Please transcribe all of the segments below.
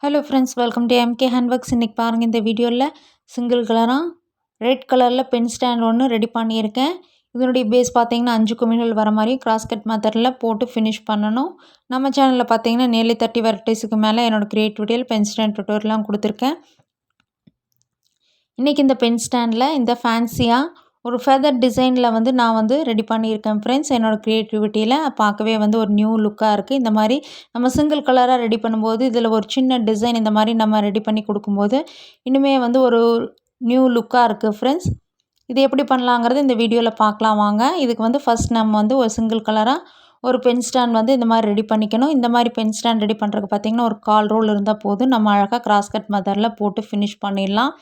Hello friends, welcome to MK handworks. இன்றைக்கி பாருங்கள், இந்த வீடியோவில் சிங்கிள் கலராக ரெட் கலரில் பென் ஸ்டாண்ட் ஒன்று ரெடி பண்ணியிருக்கேன். இதனுடைய பேஸ் பார்த்தீங்கன்னா 5 குமிழ்கள் வர மாதிரி கிராஸ் கட் மெத்தடில் போட்டு ஃபினிஷ் பண்ணணும். நம்ம சேனலில் பார்த்தீங்கன்னா நியர்லி 30 வெரைட்டிஸுக்கு மேலே என்னோடய கிரியேட்டிவிட்டியில் பென் ஸ்டாண்ட் டுட்டோரியல்லாம் கொடுத்துருக்கேன். இன்றைக்கி இந்த பென் ஸ்டாண்டில் இந்த ஃபேன்சியாக ஒரு ஃபெதர் டிசைனில் நான் ரெடி பண்ணியிருக்கேன் ஃப்ரெண்ட்ஸ். என்னோடய க்ரியேட்டிவிட்டியில் பார்க்கவே ஒரு நியூ லுக்காக இருக்குது. இந்த மாதிரி நம்ம சிங்கிள் கலராக ரெடி பண்ணும்போது இதில் ஒரு சின்ன டிசைன் இந்த மாதிரி நம்ம ரெடி பண்ணி கொடுக்கும்போது இன்னுமே ஒரு நியூ லுக்காக இருக்குது ஃப்ரெண்ட்ஸ். இது எப்படி பண்ணலாங்கிறது இந்த வீடியோவில் பார்க்கலாம் வாங்க. இதுக்கு ஃபஸ்ட் நம்ம ஒரு சிங்கிள் கலராக ஒரு பென் ஸ்டாண்ட் இந்த மாதிரி ரெடி பண்ணிக்கணும். இந்த மாதிரி பென் ஸ்டாண்ட் ரெடி பண்ணுறதுக்கு பார்த்திங்கன்னா ஒரு 1/4 ரோல் இருந்தால் போதும். நம்ம அழகாக கிராஸ் கட் மெத்தடில் போட்டு ஃபினிஷ் பண்ணிடலாம்.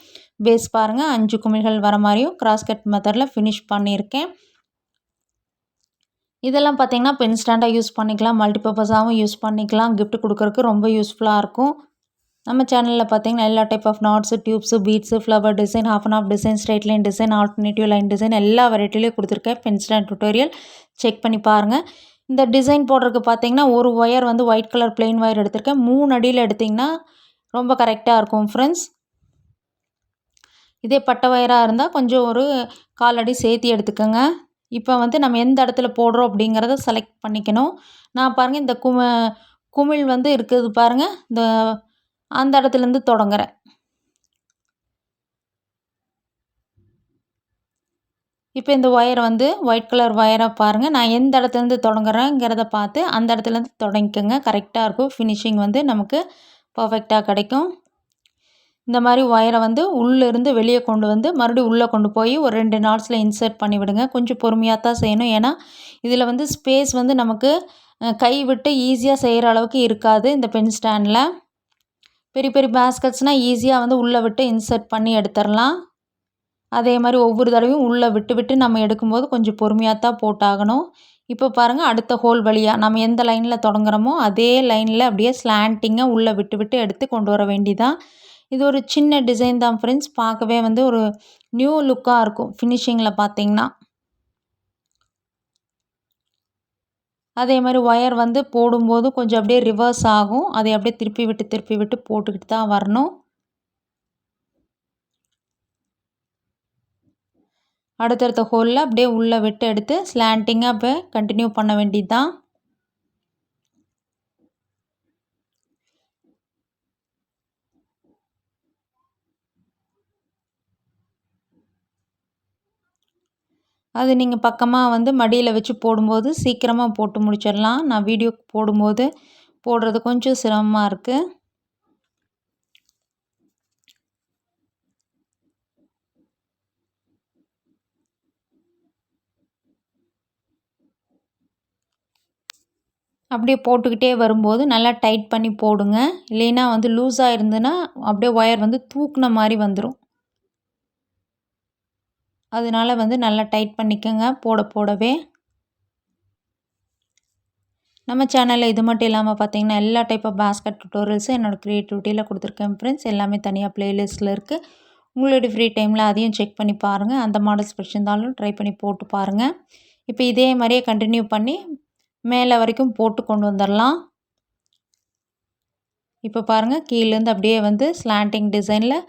பேஸ் பாருங்கள், 5 குமிழ்கள் வர மாதிரியும் கிராஸ் கட் மெத்தடில் ஃபினிஷ் பண்ணியிருக்கேன். இதெல்லாம் பார்த்திங்கன்னா பென் ஸ்டாண்டாக யூஸ் பண்ணிக்கலாம், மல்டிபர்பஸாகவும் யூஸ் பண்ணிக்கலாம். கிஃப்ட் கொடுக்குறதுக்கு ரொம்ப யூஸ்ஃபுல்லாக இருக்கும். நம்ம சேனலில் பார்த்திங்கன்னா எல்லா type of knots, tubes, beads, flower design, half and half design, straight line design, alternative line design எல்லா வெரைட்டிலையும் கொடுத்துருக்கேன். பென் ஸ்டாண்ட் டுட்டோரியல் செக் பண்ணி பாருங்கள். இந்த டிசைன் போடுறதுக்கு பார்த்திங்கன்னா ஒரு wire white colour plain wire எடுத்திருக்கேன். 3 அடியில் எடுத்திங்கன்னா ரொம்ப கரெக்டாக இருக்கும் ஃப்ரெண்ட்ஸ். இதே பட்டை வயராக இருந்தால் கொஞ்சம் ஒரு 1/4 அடி சேர்த்தி எடுத்துக்கோங்க. இப்போ நம்ம எந்த இடத்துல போடுறோம் அப்படிங்கிறத செலக்ட் பண்ணிக்கணும். நான் பாருங்கள் இந்த குமிழ் இருக்குது பாருங்கள், அந்த இடத்துலேருந்து தொடங்குறேன். இப்போ இந்த ஒயர் ஒயிட் கலர் ஒயராக பாருங்கள், நான் எந்த இடத்துலேருந்து தொடங்குறேங்கிறத பார்த்து அந்த இடத்துலேருந்து தொடங்கிக்கோங்க. கரெக்டாக இருக்கும். ஃபினிஷிங் நமக்கு பர்ஃபெக்டாக கிடைக்கும். இந்த மாதிரி ஒயரை உள்ளேருந்து வெளியே கொண்டு மறுபடியும் உள்ளே கொண்டு போய் ஒரு 2 நாட்ஸில் இன்சர்ட் பண்ணி விடுங்க. கொஞ்சம் பொறுமையாக தான் செய்யணும். ஏன்னா இதில் ஸ்பேஸ் நமக்கு கை விட்டு ஈஸியாக செய்கிற அளவுக்கு இருக்காது. இந்த பென் ஸ்டாண்டில் பெரிய பெரிய பேஸ்கட்ஸ்னால் ஈஸியாக உள்ளே விட்டு இன்சர்ட் பண்ணி எடுத்துடலாம். அதே மாதிரி ஒவ்வொரு தடவையும் உள்ளே விட்டு விட்டு நம்ம எடுக்கும்போது கொஞ்சம் பொறுமையாக தான் போட்டாகணும். இப்போ பாருங்கள், அடுத்த ஹோல் வழியாக நம்ம எந்த லைனில் தொடங்குறோமோ அதே லைனில் அப்படியே ஸ்லாண்டிங்காக உள்ளே விட்டு விட்டு எடுத்து கொண்டு வர வேண்டியதான். இது ஒரு சின்ன டிசைன் தான் ஃப்ரெண்ட்ஸ். பார்க்கவே ஒரு நியூ லுக்காக இருக்கும் ஃபினிஷிங்கில் பார்த்திங்கன்னா. அதே மாதிரி ஒயர் போடும்போது கொஞ்சம் அப்படியே ரிவர்ஸ் ஆகும். அதை அப்படியே திருப்பி விட்டு போட்டுக்கிட்டு தான் வரணும். அடுத்தடுத்த ஹோலில் அப்படியே உள்ளே விட்டு எடுத்து ஸ்லாண்டிங்காக இப்போ கண்டினியூ பண்ண வேண்டியது தான். அது நீங்கள் பக்கமாக மடியில் வச்சு போடும்போது சீக்கிரமாக போட்டு முடிச்சிடலாம். நான் வீடியோ போடும்போது போடுறது கொஞ்சம் சிரமமாக இருக்குது. அப்படியே போட்டுக்கிட்டே வரும்போது நல்லா டைட் பண்ணி போடுங்க. இல்லைன்னா லூஸாக இருந்ததுன்னா அப்படியே ஒயர் தூக்குன மாதிரி வந்துடும். அதனால் நல்லா டைட் பண்ணிக்கோங்க போடவே. நம்ம சேனலில் இது மட்டும் இல்லாமல் பார்த்திங்கன்னா எல்லா டைப் ஆஃப் பேஸ்கட் டுட்டோரியல்ஸும் என்னோடய க்ரியேட்டிவிட்டியில் கொடுத்துருக்கேன் ஃப்ரெண்ட்ஸ். எல்லாமே தனியாக ப்ளேலிஸ்ட்டில் இருக்குது. உங்களுடைய ஃப்ரீ டைமில் அதையும் செக் பண்ணி பாருங்கள். அந்த மாடல்ஸ் பிடிச்சிருந்தாலும் ட்ரை பண்ணி போட்டு பாருங்கள். இப்போ இதே மாதிரியே கண்டினியூ பண்ணி மேலே வரைக்கும் போட்டு கொண்டு வந்துடலாம். இப்போ பாருங்கள், கீழேருந்து அப்படியே ஸ்லாண்டிங் டிசைனில்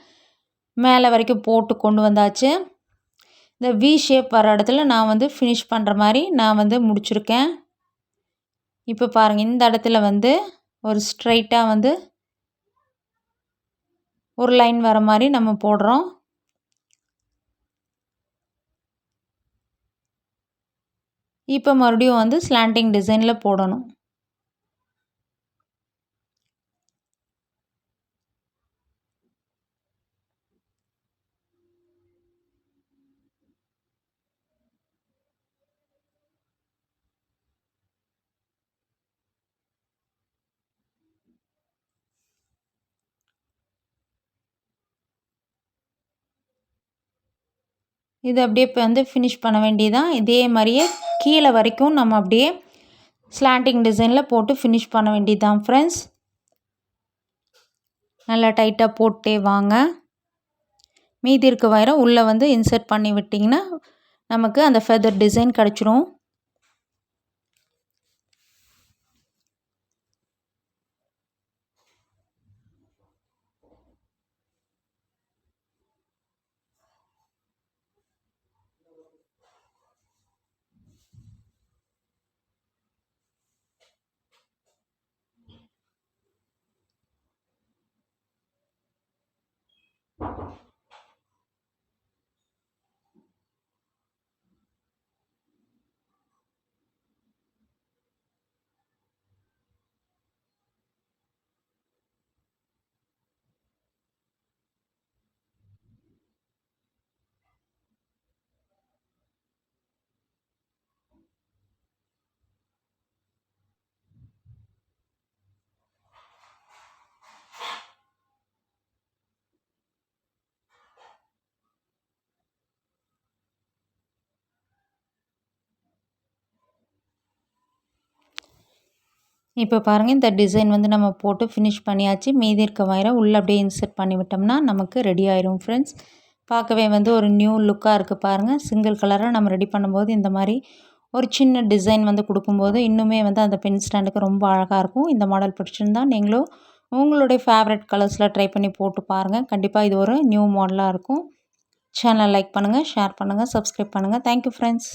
மேலே வரைக்கும் போட்டு கொண்டு வந்தாச்சு. இந்த வி ஷேப் வர இடத்துல நான் ஃபினிஷ் பண்ணுற மாதிரி நான் முடிச்சிருக்கேன். இப்போ பாருங்கள், இந்த இடத்துல ஒரு ஸ்ட்ரைட்டாக ஒரு லைன் வர மாதிரி நம்ம போடுறோம். இப்போ மறுபடியும் ஸ்லாண்டிங் டிசைனில் போடணும். இது அப்படியே இப்போ ஃபினிஷ் பண்ண வேண்டியதான். இதே மாதிரியே கீழே வரைக்கும் நம்ம அப்படியே ஸ்லாண்டிங் டிசைனில் போட்டு ஃபினிஷ் பண்ண வேண்டியதான் ஃப்ரெண்ட்ஸ். நல்லா டைட்டாக போட்டே வாங்க. மீதி இருக்க வயரை உள்ளே இன்சர்ட் பண்ணி விட்டிங்கன்னா நமக்கு அந்த ஃபெதர் டிசைன் கிடச்சிரும். இப்போ பாருங்கள், இந்த டிசைன் வந்து நம்ம போட்டு ஃபினிஷ் பண்ணியாச்சு. மீதி இருக்க வயரை உள்ளே அப்படியே இன்சர்ட் பண்ணி விட்டோம்னா நமக்கு ரெடி ஆயிரும் ஃப்ரெண்ட்ஸ். பார்க்கவே வந்து ஒரு நியூ லுக்காக இருக்குது பாருங்கள். சிங்கிள் கலராக நம்ம ரெடி பண்ணும்போது இந்த மாதிரி ஒரு சின்ன டிசைன் வந்து கொடுக்கும்போது இன்னுமே வந்து அந்த பென் ஸ்டாண்டுக்கு ரொம்ப அழகாக இருக்கும். இந்த மாடல் பிடிச்சிருந்தா நீங்களும் உங்களுடைய ஃபேவரட் கலர்ஸில் ட்ரை பண்ணி போட்டு பாருங்கள். கண்டிப்பாக இது ஒரு நியூ மாடலாக இருக்கும். சேனலை லைக் பண்ணுங்கள், ஷேர் பண்ணுங்கள், சப்ஸ்கிரைப் பண்ணுங்கள். Thank you friends.